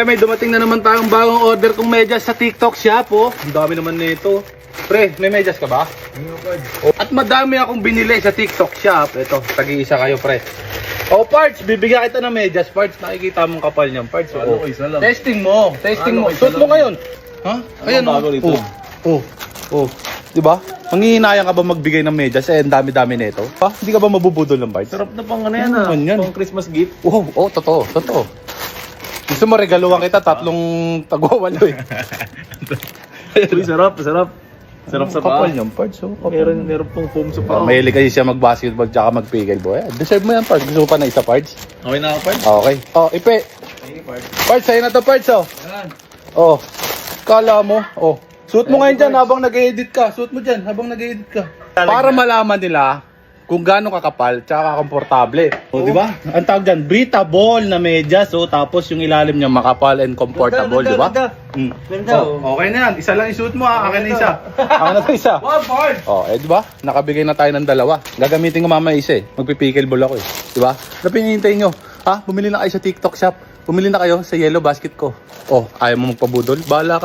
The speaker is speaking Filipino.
May dumating na naman tayong bagong order kong medyas sa TikTok shop, oh. Ang dami naman nito. Pre, may medyas ka ba? Oh. At madami akong binili sa TikTok shop. Ito, tag-iisa kayo, pre. Oh, parts, bibigyan kita ng medyas, parts. Nakikita mong kapal niyan, parts. Oh. Testing mo, mo. Suot mo ngayon. Ha? Ayan, oh. Oh. Diba? Manghihinayang ka ba magbigay ng medyas? Eh, ang dami-dami nito. Ha? Hindi ka ba mabubudol ng parts? Sarap na pang ano yan ah. Pang Christmas gift. Oh, totoo. Gusto mo regaluhan kita tatlong tagwawalo eh. Uy, sarap. Sarap sa paa. Kapal yung parts, oh. Meron pong foam sa paa. Mahilig kasi siya mag-basketball tsaka mag-pickleball. Deserve mo yan, parts. Gusto mo pa na isa, parts? Okay na ako, Pards? Okay. Oh, Ipe. Sige, Pards. Parts, sa'yo na to, parts, oh. Yan. Oh. Kala mo, oh. Suot mo ngayon dyan habang nag-edit ka. Suot mo dyan habang nag-edit ka. Para malaman nila kung gaano kakapal tsaka komportable. O, di ba? Ang tawag dyan, breathable na medyas. So, tapos yung ilalim niya makapal and comfortable, di ba? Ganda. Oh, okay na yan. Isa lang isuot mo ha. Akin na isa. Akin na to isa. Wow, Pards! Oh, di ba? Nakabigay na tayo ng dalawa. Gagamitin ko mamaya isa eh. Magpipickleball ako eh. Di ba? Na pinihintay nyo. Ha? Bumili na kayo sa TikTok shop. Bumili na kayo sa yellow basket ko. Oh, ayaw mo magpabudol? Bahala ka.